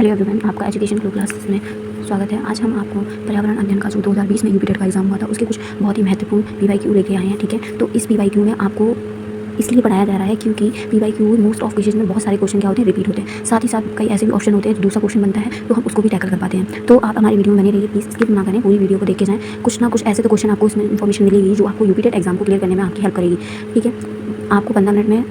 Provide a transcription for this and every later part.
Hello everyone, आपका education glow classes में स्वागत है। आज हम आपको पर्यावरण अध्ययन का जो 2020 में यूपी टेट का एग्जाम हुआ था उसके कुछ बहुत ही महत्वपूर्ण पीवाईक्यू लेके आए हैं। ठीक है, तो इस पीवाईक्यू में आपको इसलिए पढ़ाया जा रहा है क्योंकि पीवाईक्यू मोस्ट ऑफ केसेज में बहुत सारे क्वेश्चन क्या होते हैं, रिपीट होते हैं। साथ ही साथ कई ऐसे भी ऑप्शन होते हैं जो दूसरा क्वेश्चन बनता है तो हम उसको भी टैकल कर पाते हैं। तो आप हमारी वीडियो में बने रहिए, प्लीज़ स्किप ना करें, पूरी वीडियो को देख के जाएँ। कुछ ना कुछ ऐसे तो क्वेश्चन आपको इसमें इन्फॉर्मेशन मिलेगी जो आपको यूपी टेट एग्जाम को क्लियर करने में आपकी हेल्प करेगी। ठीक है, आपको 15 मिनट में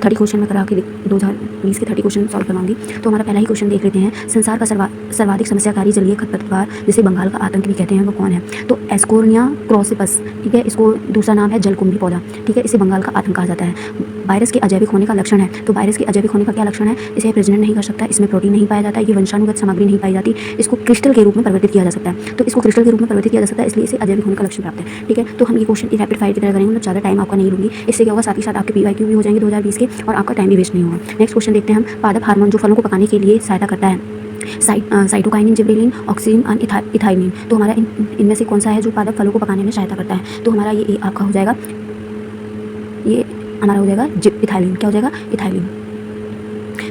30 क्वेश्चन में करा के 2020 के 30 क्वेश्चन सॉल्व करवाऊंगी। तो हमारा पहला ही क्वेश्चन देख लेते हैं। संसार का सर्वाधिक समस्याकारी जलीय खरपतवार जिसे बंगाल का आतंक भी कहते हैं वो कौन है? तो एस्कोर्निया क्रॉसिपस। ठीक है, इसको दूसरा नाम है जलकुंभी पौधा। ठीक है, इसे बंगाल का आतंक कहा जाता है। वायरस के अजैविक होने का लक्षण है, तो वायरस के अजैविक होने का क्या लक्षण है? इसे प्रजनन नहीं कर सकता, इसमें प्रोटीन नहीं पाया जाता, ये वंशानुगत सामग्री नहीं पाई जाती, इसको क्रिस्टल के रूप में परिवर्तित किया जा सकता है। तो इसको क्रिस्टल के रूप में परिवर्तित किया जा सकता है, इसलिए इसे अजैविक होने का लक्षण प्राप्त है। ठीक है, तो हम ये क्वेश्चन रैपिड फायर की तरह करेंगे, मतलब ज़्यादा टाइम आपका नहीं लूँगी। इससे क्या होगा, साथ ही साथ आपके पीवाईक्यू भी हो जाएंगे 2020 के और आपका टाइम भी वेस्ट नहीं होगा। नेक्स्ट क्वेश्चन देखते हैं हम। पादप हार्मोन जो फलों को पकाने के लिए सहायता करता है, साइटोकाइनिन, जिबरेलिन, ऑक्सीन और इथाइलिन। तो हमारा इनमें से कौन सा है जो पादप फलों को पकाने में सहायता करता है? तो हमारा ये आपका हो जाएगा, ये हमारा हो जाएगा इथाइलिन। क्या हो जाएगा? इथाइलिन।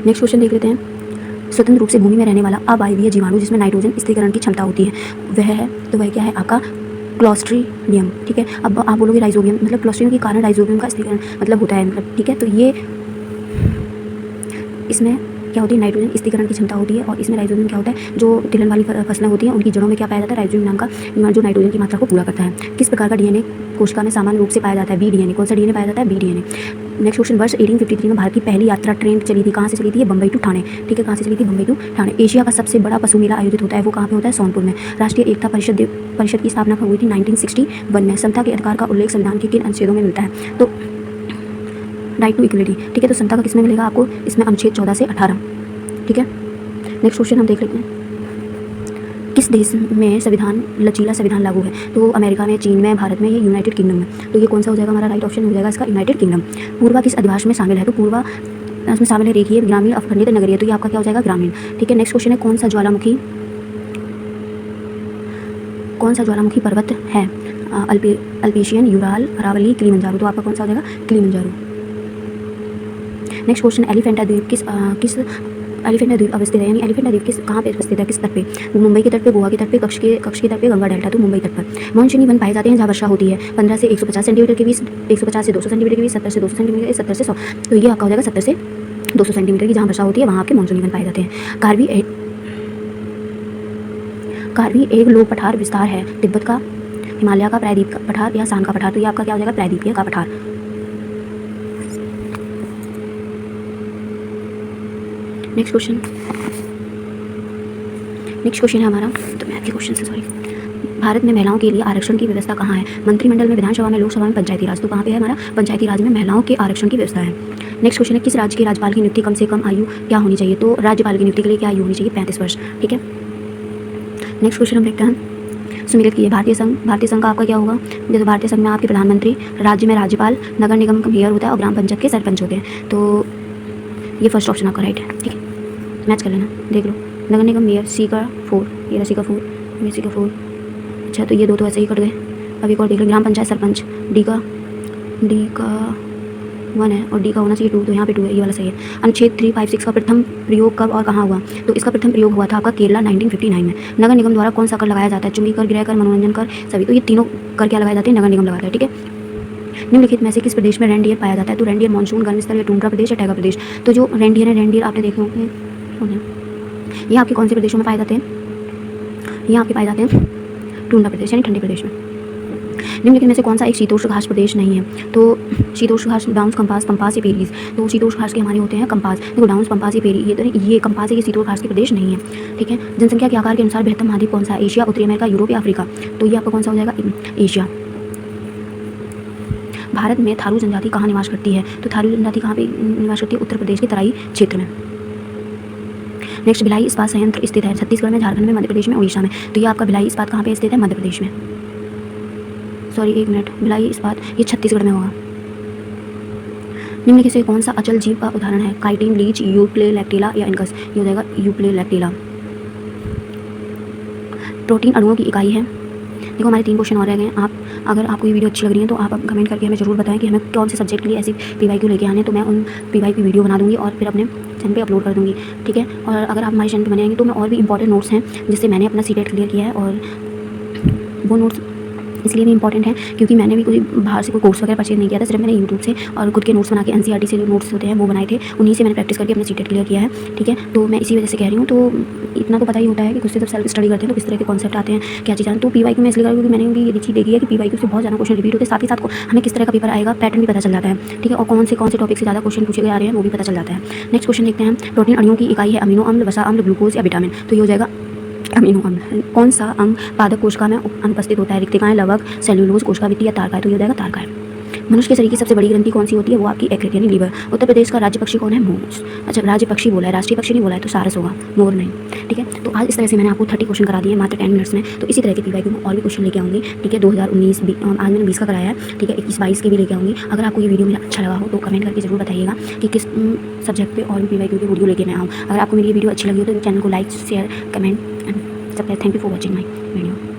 नेक्स्ट क्वेश्चन देख लेते हैं। स्वतंत्र रूप से भूमि में रहने वाला अवायवीय जीवाणु जिसमें नाइट्रोजन स्थिरीकरण की क्षमता होती है वह है, तो वह क्या है? आपका क्लॉस्ट्रीडियम। ठीक है, अब आप बोलोगे राइजोबियम, मतलब क्लॉस्ट्रीडियम के कारण राइजोबियम का स्थिरीकरण मतलब होता है, मतलब ठीक है। तो ये इसमें क्या होती है? नाइट्रोजन स्थिरीकरण की क्षमता होती है और इसमें राइजोबियम क्या होता है? जो तिलहन वाली फसलें होती हैं उनकी जड़ों में क्या पाया जाता है? राइजोबियम नाम का, जो नाइट्रोजन की मात्रा को पूरा करता है। किस प्रकार का डीएनए कोशिका में सामान्य रूप से पाया जाता है? B DNA. कौन सा डीएनए पाया जाता है? B DNA. Next question. वर्ष 1853 में भारत की पहली यात्रा ट्रेन चली थी, कहाँ से चली थी? बम्बई टू ठाणे। ठीक है, कहाँ से चली थी? बम्बई टू ठाणे। एशिया का सबसे बड़ा पशु मेला आयोजित होता है, वो कहाँ पे होता है? सोनपुर में। राष्ट्रीय एकता परिषद की स्थापना हुई थी 1961 में। समता के अधिकार का उल्लेख संविधान के किन अनुच्छेदों में मिलता है? तो राइट टू इक्वलिटी। ठीक है, तो समता का किसमें मिलेगा आपको? इसमें अनुच्छेद 14 से 18। ठीक है, नेक्स्ट क्वेश्चन हम देख लेते हैं। किस देश में संविधान लचीला संविधान लागू है? तो अमेरिका में, चीन में, भारत में, या यूनाइटेड किंगडम में। तो ये कौन सा हो जाएगा? हमारा राइट ऑप्शन हो जाएगा इसका यूनाइटेड किंगडम। पूर्वा किस अधिभाष में शामिल है? तो पूर्वा इसमें शामिल है रेखीय, ग्रामीण, अवखंडित, नगरीय। तो ये आपका क्या हो जाएगा? ग्रामीण। ठीक है, नेक्स्ट क्वेश्चन है। कौन सा ज्वालामुखी पर्वत है? अल्पेशियन, यूराल, अरावली, किलिमंजारो। तो आपका कौन सा हो जाएगा? किलिमंजारो। Next question. एलिफेंटा द्वीप किस एलिफेंटा द्वीप अवस्थित है, यानी एलिफेंटा द्वीप कहाँ पे अवस्थित है, किस तट पे? मुंबई के तट पे, गोवा के तट पे, कच्छ के तट पे, गंगा डेल्टा। तो मुंबई तट पर। मानसूनी वन पाए जाते हैं जहाँ वर्षा होती है 15 से 150 सेंटीमीटर के बीच, 150 से 200 सेंटीमीटर के बीच, 70 से 200 सेंटीमीटर, 70 से 100। तो ये आपका हो जाएगा 70 से 200 सेंटीमीटर की जहाँ वर्षा होती है वहाँ आपके मानसूनी वन पाए जाते हैं। कार्बी एक लोक पठार विस्तार है, तिब्बत का, हिमालय का प्रायद्वीप का पठार या शान का पठार। तो ये आपका क्या हो जाएगा? प्रायद्वीपीय का पठार। नेक्स्ट क्वेश्चन है हमारा, तो मैथ के क्वेश्चन से सॉरी। भारत में महिलाओं के लिए आरक्षण की व्यवस्था कहाँ है? मंत्रिमंडल में, विधानसभा में, लोकसभा में, पंचायती राज। तो कहाँ पे है हमारा? पंचायती राज में महिलाओं के आरक्षण की व्यवस्था है। नेक्स्ट क्वेश्चन है। किस राज्य के राज्यपाल की नियुक्ति कम से कम आयु क्या होनी चाहिए? तो राज्यपाल की नियुक्ति के लिए क्या आयु होनी चाहिए? 35 वर्ष। ठीक है, नेक्स्ट क्वेश्चन हम देखते हैं। सुमेलित कीजिए। भारतीय संघ का आपका क्या होगा? जैसे भारतीय संघ में आपके प्रधानमंत्री, राज्य में राज्यपाल, नगर निगम का मेयर होता है और ग्राम पंचायत के सरपंच होते हैं। तो ये फर्स्ट ऑप्शन आपका राइट है। ठीक है, मैच कर लेना, देख लो। नगर निगम मेयर, सी का 4, ये सी का 4, ये सी का 4। अच्छा, तो ये दो तो ऐसे ही कट गए। अब एक और देख लो। ग्राम पंचायत सरपंच, डी का 1 है और डी का होना चाहिए 2, तो यहाँ पे 2 है, ये वाला सही है। अनुच्छेद 356 का प्रथम प्रयोग कब और कहाँ हुआ? तो इसका प्रथम प्रयोग हुआ था आपका केरला 1959 में। नगर निगम द्वारा कौन सा कर लगाया जाता है? चुंगी कर, गृह कर, मनोरंजन कर, सभी। तो ये तीनों कर क्या लगाए जाते हैं? नगर निगम लगाता है। ठीक है, निम्नलिखित में से किस प्रदेश में रेनडियर पाया जाता है? तो रेनडियर मानसून, गर्म स्थल या टुंड्रा प्रदेश या टैगा प्रदेश। तो जो रेनडियर है, रेनडियर आपने देखे होंगे, ये आपके कौन से प्रदेशों में पाए जाते हैं? ये आपके पाए जाते हैं टुंड्रा प्रदेश यानी ठंडे प्रदेश में। निम्नलिखित में से कौन सा एक शीतोष्ण घास प्रदेश नहीं है? तो शीतोष्ण घास डाउन्स, पंपास या पेरीज। तो शीतोष्ण घास के हमारे होते हैं कंपास। देखो, डाउन्स, पंपास या पेरी, ये कंपास है, ये शीतोष्ण घास के प्रदेश नहीं है। ठीक है, जनसंख्या के आकार के अनुसार बृहत्तम महाद्वीप कौन सा है? एशिया, उत्तरी अमेरिका, यूरोप या अफ्रीका। तो ये आपका कौन सा हो जाएगा? एशिया। भारत में थारू जनजाति कहाँ निवास करती है? तो थारू जनजाति कहाँ पे निवास करती है? उत्तर प्रदेश के तराई क्षेत्र में। नेक्स्ट। भिलाई इस्पात संयंत्र स्थित है छत्तीसगढ़ में, झारखंड में, मध्य प्रदेश में, उड़ीसा में। तो ये आपका भिलाई इस्पात कहाँ पे स्थित है? मध्य प्रदेश में। सॉरी, एक मिनट, भिलाई इस्पात ये छत्तीसगढ़ में होगा। निम्नलिखित से कौन सा अचल जीव का उदाहरण है? काइटिन, लीच, यूप्लेलैक्टिला या इनकस। ये हो जाएगा यूप्लेलैक्टिला। प्रोटीन अणुओं की इकाई है। देखो, हमारे 3 क्वेश्चन और रह गए। अगर आपको ये वीडियो अच्छी लग रही है तो आप कमेंट करके हमें ज़रूर बताएं कि हमें कौन से सब्जेक्ट के लिए ऐसी पीवाईक्यू लेके आने, तो मैं उन पीवाईक्यू वीडियो बना दूँगी और फिर अपने चैनल पे अपलोड कर दूँगी, ठीक है। और अगर आप हमारे चैनल पे बने रहेंगे तो मैं और भी इंपॉर्टेंट नोट्स हैं जिससे मैंने अपना सीटेट क्लियर किया है, और वो नोट्स इसलिए भी इंपॉर्टेंट है क्योंकि मैंने भी कोई बाहर से कोई कोर्स वगैरह परचेज नहीं किया था, सिर्फ मैंने यूट्यूब से और खुद के नोट्स बना के एनसीईआरटी से जो नोट्स होते हैं वो बनाए थे, उन्हीं से मैंने प्रैक्टिस करके अपना सीटेट क्लियर किया है, ठीक है। तो मैं इसी वजह से कह रही हूँ। तो इतना तो पता ही होता है कि खुद से जब सेल्फ स्टडी करते हैं तो किस तरह के कॉन्सेप्ट आते हैं, क्या चीज़ आती है। तो पीवाईक्यू में इसलिए कर रही हूँ क्योंकि मैंने भी ये चीज़ देखी है कि पीवाईक्यू से बहुत ज़्यादा क्वेश्चन रिपीट होते हैं, साथ ही साथ हमें किस तरह का पेपर आएगा पैटर्न भी पता चल जाता है, ठीक है। और कौन से टॉपिक से ज़्यादा क्वेश्चन पूछे गए आ रहे हैं वो भी पता चल जाता है। नेक्स्ट क्वेश्चन देखते हैं। प्रोटीन अणुओं की इकाई है अमीनो अम्ल, वसा अम्ल, ग्लूकोज या विटामिन। तो ये हो जाएगा अमीनो अम्ल। कौन सा अंग पादप कोशिका में अनुपस्थित होता है? रिक्तिकाएं, लवक, सेल्यूलोज, कोशिका भित्ति या तारकाएं। तो ये हो जाएगा तारकाएं। मनुष्य के शरीर की सबसे बड़ी ग्रंथि कौन सी होती है? वो आपकी यकृत यानी लीवर। उत्तर प्रदेश का राज्य पक्षी कौन है? मूस। अच्छा, राज्य पक्षी बोला है, राष्ट्रीय पक्षी नहीं बोला है, तो सारस होगा, मोर नहीं, ठीक है। तो आज इस तरह से मैंने आपको 30 क्वेश्चन करा दिए मात्र 10 मिनट्स में। तो इसी तरह के पीवाईक्यू में और भी क्वेश्चन लेके आऊँगी, ठीक है। 2019 आज मैंने 20 का कराया है, ठीक है। 21-22 के भी लेके आऊँगी। अगर आपको ये वीडियो मेरा अच्छा लगा हो तो कमेंट करके जरूर बताइएगा कि किस सब्जेक्ट पे और भी पीवाईक्यू की वीडियो लेके मैं आऊँ। अगर आपको मेरी ये वीडियो अच्छी लगी हो तो चैनल को लाइक, शेयर, कमेंट एंड सब। Thank you for watching my video.